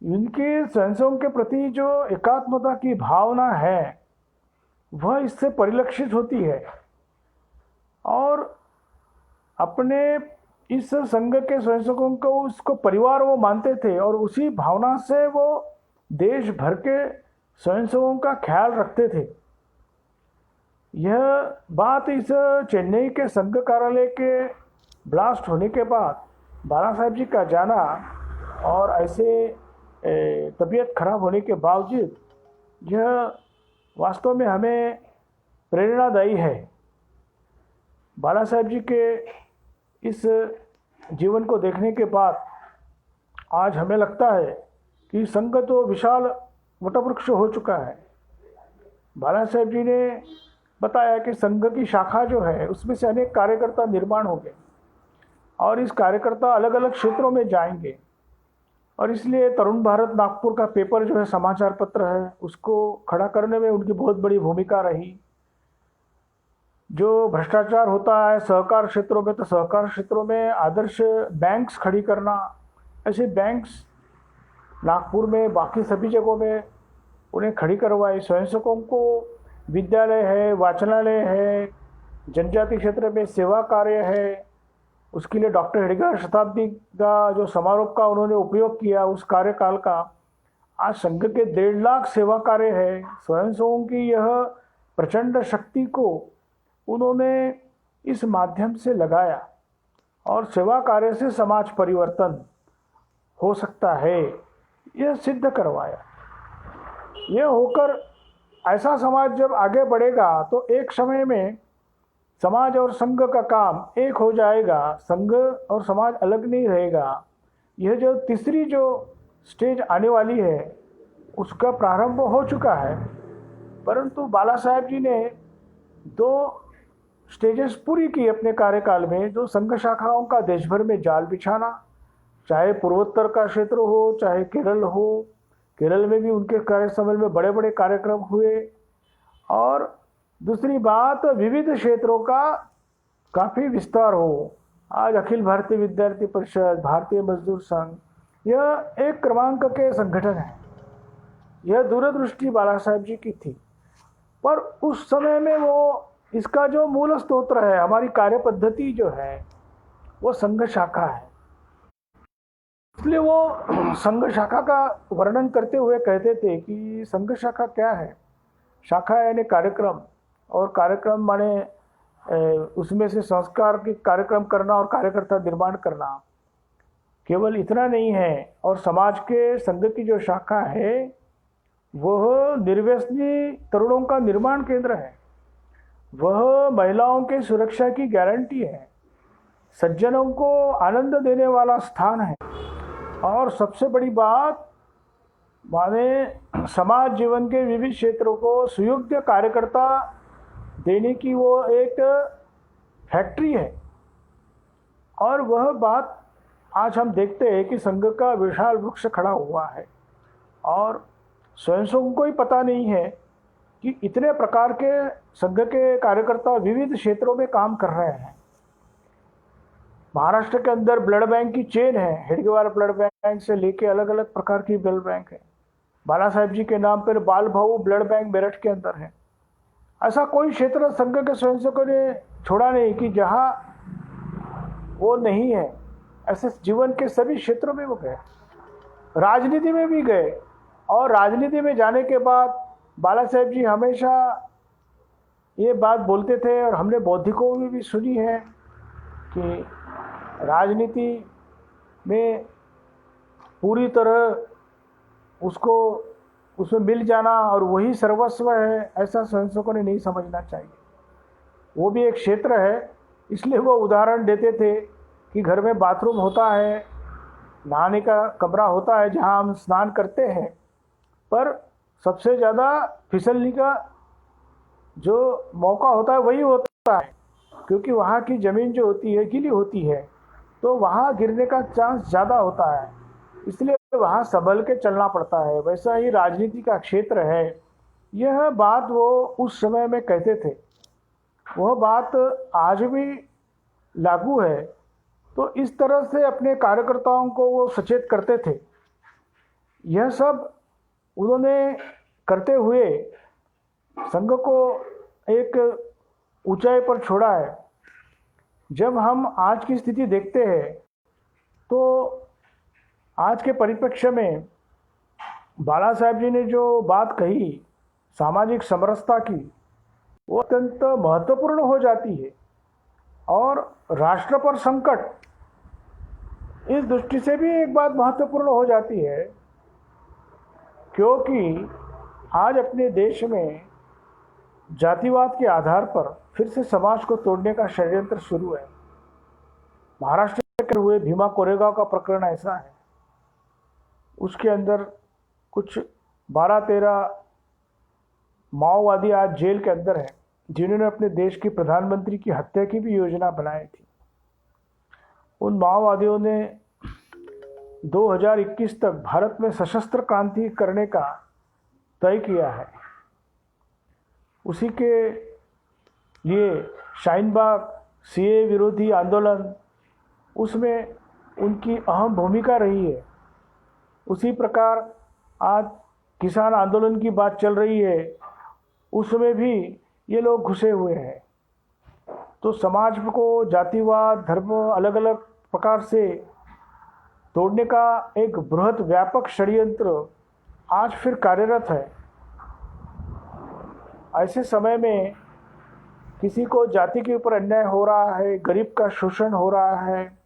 इनके स्वयंसेवकों के प्रति जो एकात्मता की भावना है वह इससे परिलक्षित होती है। और अपने इस संघ के स्वयंसेवकों को उसको परिवार वो मानते थे और उसी भावना से वो देश भर के स्वयंसेवकों का ख्याल रखते थे। यह बात इस चेन्नई के संघ कार्यालय के ब्लास्ट होने के बाद बाला साहेब जी का जाना और ऐसे तबीयत खराब होने के बावजूद यह वास्तव में हमें प्रेरणादायी है। बाला साहेब जी के इस जीवन को देखने के बाद आज हमें लगता है कि संघ तो विशाल वटवृक्ष हो चुका है। बाला साहेब जी ने बताया कि संघ की शाखा जो है उसमें से अनेक कार्यकर्ता निर्माण होंगे और इस कार्यकर्ता अलग अलग क्षेत्रों में जाएंगे। और इसलिए तरुण भारत नागपुर का पेपर जो है समाचार पत्र है उसको खड़ा करने में उनकी बहुत बड़ी भूमिका रही। जो भ्रष्टाचार होता है सहकार क्षेत्रों में, तो सहकार क्षेत्रों में आदर्श बैंक्स खड़ी करना, ऐसे बैंक्स नागपुर में बाकी सभी जगहों में उन्हें खड़ी करवाई। स्वयंसेवकों को विद्यालय है, वाचनालय है, जनजाति क्षेत्र में सेवा कार्य है, उसके लिए डॉक्टर हेडगेवार शताब्दी का जो समारोह का उन्होंने उपयोग किया उस कार्यकाल का। आज संघ के 1.5 लाख सेवा कार्य है। स्वयंसेवकों की यह प्रचंड शक्ति को उन्होंने इस माध्यम से लगाया और सेवा कार्य से समाज परिवर्तन हो सकता है यह सिद्ध करवाया। यह होकर ऐसा समाज जब आगे बढ़ेगा तो एक समय में समाज और संघ का काम एक हो जाएगा, संघ और समाज अलग नहीं रहेगा। यह जो तीसरी जो स्टेज आने वाली है उसका प्रारंभ हो चुका है, परंतु बाला साहेब जी ने 2 स्टेजेस पूरी की अपने कार्यकाल में। जो संघ शाखाओं का देश भर में जाल बिछाना, चाहे पूर्वोत्तर का क्षेत्र हो चाहे केरल हो, केरल में भी उनके कार्यकाल में बड़े बड़े कार्यक्रम हुए। और दूसरी बात, विविध क्षेत्रों का काफ़ी विस्तार हो। आज अखिल भारतीय विद्यार्थी परिषद, भारतीय मजदूर संघ, यह एक क्रमांक के संगठन है। यह दूरदृष्टि बाला साहेब जी की थी, पर उस समय में वो इसका जो मूल स्तोत्र है, हमारी कार्य पद्धति जो है वो संघ शाखा है। इसलिए वो संघ शाखा का वर्णन करते हुए कहते थे कि संघ शाखा क्या है। शाखा यानी कार्यक्रम, और कार्यक्रम माने उसमें से संस्कार के कार्यक्रम करना और कार्यकर्ता निर्माण करना। केवल इतना नहीं है, और समाज के संघ की जो शाखा है वह निर्व्यसनी तरुणों का निर्माण केंद्र है, वह महिलाओं के सुरक्षा की गारंटी है, सज्जनों को आनंद देने वाला स्थान है। और सबसे बड़ी बात, माने समाज जीवन के विविध क्षेत्रों को सुयोग्य कार्यकर्ता देने की वो एक फैक्ट्री है। और वह बात आज हम देखते हैं कि संघ का विशाल वृक्ष खड़ा हुआ है और स्वयंसेवकों को ही पता नहीं है कि इतने प्रकार के संघ के कार्यकर्ता विविध क्षेत्रों में काम कर रहे हैं। महाराष्ट्र के अंदर ब्लड बैंक की चेन है, हेडगेवार ब्लड बैंक से लेके अलग अलग प्रकार की ब्लड बैंक है। बाला साहेब जी के नाम पर बाल भाऊ ब्लड बैंक मेरठ के अंदर है। ऐसा कोई क्षेत्र संघ के स्वयंसेवकों ने छोड़ा नहीं कि जहाँ वो नहीं है। ऐसे जीवन के सभी क्षेत्रों में वो गए, राजनीति में भी गए। और राजनीति में जाने के बाद बाला साहेब जी हमेशा ये बात बोलते थे, और हमने बौद्धिकों में भी सुनी है कि राजनीति में पूरी तरह उसको उसमें मिल जाना और वही सर्वस्व है, ऐसा स्वयंसेवकों ने नहीं समझना चाहिए। वो भी एक क्षेत्र है। इसलिए वो उदाहरण देते थे कि घर में बाथरूम होता है नहाने का कमरा होता है जहाँ हम स्नान करते हैं, पर सबसे ज़्यादा फिसलने का जो मौका होता है वही होता है, क्योंकि वहाँ की ज़मीन जो होती है गीली होती है, तो वहाँ गिरने का चांस ज़्यादा होता है, इसलिए वहाँ संभल के चलना पड़ता है। वैसा ही राजनीति का क्षेत्र है। यह बात वो उस समय में कहते थे, वह बात आज भी लागू है। तो इस तरह से अपने कार्यकर्ताओं को वो सचेत करते थे। यह सब उन्होंने करते हुए संघ को एक ऊंचाई पर छोड़ा है। जब हम आज की स्थिति देखते हैं तो आज के परिप्रेक्ष्य में बाला साहेब जी ने जो बात कही सामाजिक समरसता की, वो अत्यंत महत्वपूर्ण हो जाती है। और राष्ट्र पर संकट, इस दृष्टि से भी एक बात महत्वपूर्ण हो जाती है, क्योंकि आज अपने देश में जातिवाद के आधार पर फिर से समाज को तोड़ने का षड्यंत्र शुरू है। महाराष्ट्र के हुए भीमा कोरेगांव का प्रकरण ऐसा है, उसके अंदर कुछ 12-13 माओवादी आज जेल के अंदर हैं, जिन्होंने अपने देश की प्रधानमंत्री की हत्या की भी योजना बनाई थी। उन माओवादियों ने 2021 तक भारत में सशस्त्र क्रांति करने का तय किया है। उसी के लिए शाहीन बाग सीए विरोधी आंदोलन, उसमें उनकी अहम भूमिका रही है। उसी प्रकार आज किसान आंदोलन की बात चल रही है, उसमें भी ये लोग घुसे हुए हैं। तो समाज को जातिवाद, धर्म अलग अलग प्रकार से तोड़ने का एक बृहत व्यापक षड्यंत्र आज फिर कार्यरत है। ऐसे समय में किसी को जाति के ऊपर अन्याय हो रहा है, गरीब का शोषण हो रहा है,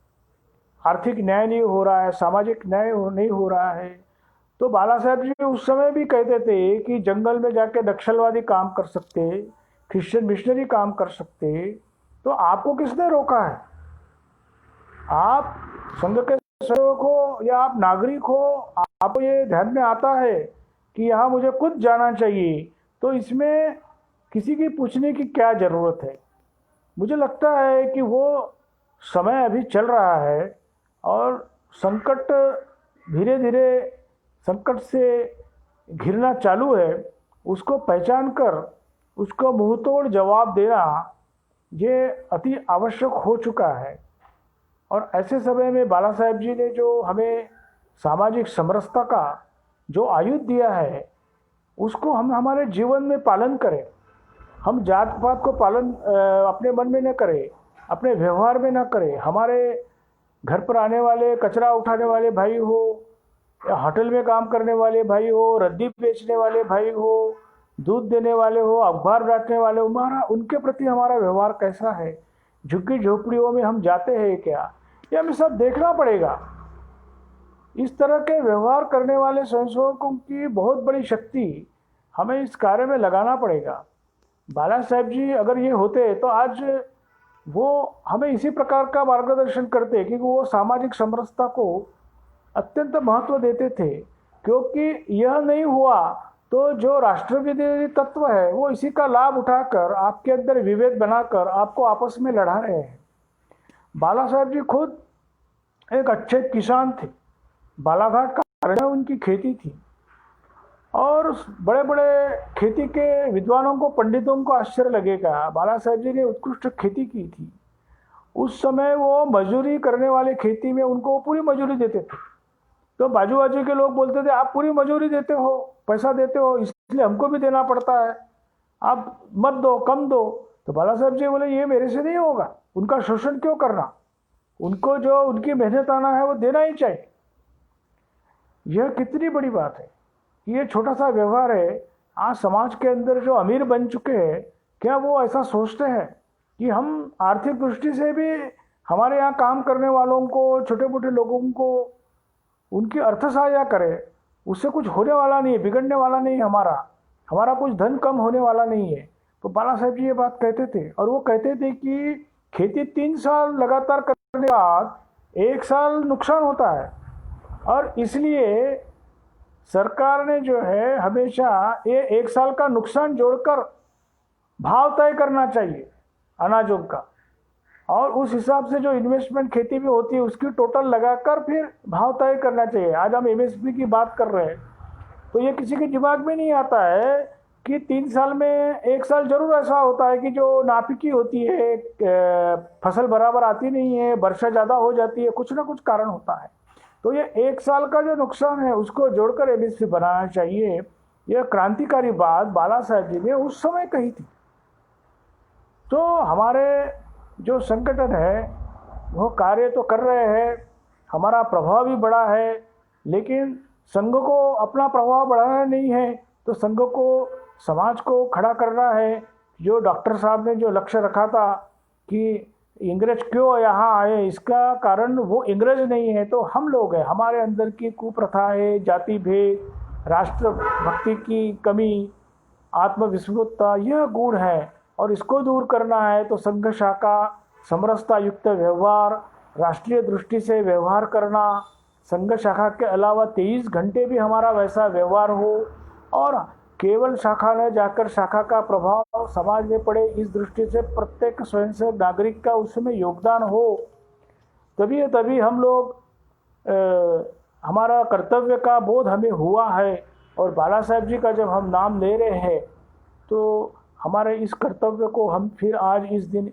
आर्थिक न्याय नहीं हो रहा है, सामाजिक न्याय नहीं हो रहा है, तो बाला साहेब जी उस समय भी कहते थे कि जंगल में जाके नक्सलवादी काम कर सकते, क्रिश्चियन मिशनरी काम कर सकते, तो आपको किसने रोका है? आप संघ के सहयोग हो या आप नागरिक हो, आपको ये ध्यान में आता है कि यहाँ मुझे खुद जाना चाहिए, तो इसमें किसी की पूछने की क्या ज़रूरत है? मुझे लगता है कि वो समय अभी चल रहा है और संकट धीरे धीरे संकट से घिरना चालू है। उसको पहचान कर उसको मुंहतोड़ जवाब देना ये अति आवश्यक हो चुका है। और ऐसे समय में बाला साहेब जी ने जो हमें सामाजिक समरसता का जो आयुध दिया है, उसको हम हमारे जीवन में पालन करें। हम जात पात को पालन अपने मन में न करें, अपने व्यवहार में न करें। हमारे घर पर आने वाले कचरा उठाने वाले भाई हो, या होटल में काम करने वाले भाई हो, रद्दी बेचने वाले भाई हो, दूध देने वाले हो, अखबार बांटने वाले हो, उनके प्रति हमारा व्यवहार कैसा है? झुग्गी झोपड़ियों में हम जाते हैं क्या? ये हमें सब देखना पड़ेगा। इस तरह के व्यवहार करने वाले स्वयंसेवकों की बहुत बड़ी शक्ति हमें इस कार्य में लगाना पड़ेगा। बाला साहेब जी अगर ये होते तो आज वो हमें इसी प्रकार का मार्गदर्शन करते, क्योंकि वो सामाजिक समरसता को अत्यंत महत्व देते थे। क्योंकि यह नहीं हुआ तो जो राष्ट्र विरोधी तत्व है वो इसी का लाभ उठाकर आपके अंदर विभेद बनाकर आपको आपस में लड़ा रहे हैं। बाला साहेब जी खुद एक अच्छे किसान थे, बालाघाट का उनकी खेती थी, और बड़े बड़े खेती के विद्वानों को, पंडितों को आश्चर्य लगेगा, बाला साहेब जी ने उत्कृष्ट खेती की थी। उस समय वो मजदूरी करने वाले खेती में उनको पूरी मजदूरी देते थे। तो बाजू बाजू के लोग बोलते थे आप पूरी मजदूरी देते हो, पैसा देते हो, इसलिए हमको भी देना पड़ता है, आप मत दो, कम दो। तो बाला साहेब जी बोले ये मेरे से नहीं होगा, उनका शोषण क्यों करना, उनको जो उनकी मेहनत आना है वो देना ही चाहिए। यह कितनी बड़ी बात है। ये छोटा सा व्यवहार है। आज समाज के अंदर जो अमीर बन चुके हैं, क्या वो ऐसा सोचते हैं कि हम आर्थिक दृष्टि से भी हमारे यहाँ काम करने वालों को, छोटे मोटे लोगों को उनकी अर्थ सहायता करें? उससे कुछ होने वाला नहीं है, बिगड़ने वाला नहीं है, हमारा कुछ धन कम होने वाला नहीं है। तो बाला साहेब जी ये बात कहते थे, और वो कहते थे कि खेती 3 साल लगातार करने के बाद 1 साल नुकसान होता है, और इसलिए सरकार ने जो है हमेशा ये 1 साल का नुकसान जोड़कर भाव तय करना चाहिए अनाजों का, और उस हिसाब से जो इन्वेस्टमेंट खेती में होती है उसकी टोटल लगाकर फिर भाव तय करना चाहिए। आज हम एमएसपी की बात कर रहे हैं तो ये किसी के दिमाग में नहीं आता है कि 3 साल में 1 साल जरूर ऐसा होता है कि जो नापिकी होती है, फसल बराबर आती नहीं है, वर्षा ज़्यादा हो जाती है, कुछ ना कुछ कारण होता है। तो ये 1 साल का जो नुकसान है उसको जोड़कर एमएसपी बनाना चाहिए। यह क्रांतिकारी बात बाला साहेब जी ने उस समय कही थी। तो हमारे जो संगठन है वो कार्य तो कर रहे हैं, हमारा प्रभाव भी बड़ा है, लेकिन संघ को अपना प्रभाव बढ़ाना नहीं है तो संघ को समाज को खड़ा करना है। जो डॉक्टर साहब ने जो लक्ष्य रखा था कि इंग्रज क्यों यहाँ आए, इसका कारण वो इंग्रज नहीं है तो हम लोग हैं। हमारे अंदर की कुप्रथा है, जाति भेद, राष्ट्रभक्ति की कमी, आत्मविस्मृतता, यह गुण है और इसको दूर करना है तो संघ शाखा, समरसता युक्त व्यवहार, राष्ट्रीय दृष्टि से व्यवहार करना, संघ शाखा के अलावा 23 घंटे भी हमारा वैसा व्यवहार हो और केवल शाखा न जाकर शाखा का प्रभाव समाज में पड़े, इस दृष्टि से प्रत्येक स्वयंसेवक नागरिक का उसमें योगदान हो, तभी हम लोग हमारा कर्तव्य का बोध हमें हुआ है। और बाला साहेब जी का जब हम नाम ले रहे हैं तो हमारे इस कर्तव्य को हम फिर आज इस दिन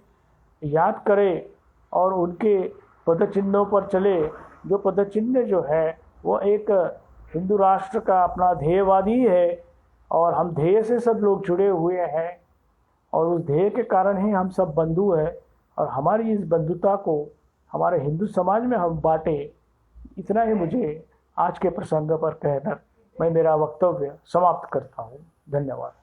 याद करें और उनके पदचिन्हों पर चले। जो पदचिन्ह जो है वो एक हिंदू राष्ट्र का अपना ध्येयवादी है और हम ध्येय से सब लोग जुड़े हुए हैं और उस ध्येय के कारण ही हम सब बंधु हैं और हमारी इस बंधुता को हमारे हिंदू समाज में हम बांटे। इतना ही मुझे आज के प्रसंग पर कहकर मैं मेरा वक्तव्य समाप्त करता हूँ। धन्यवाद।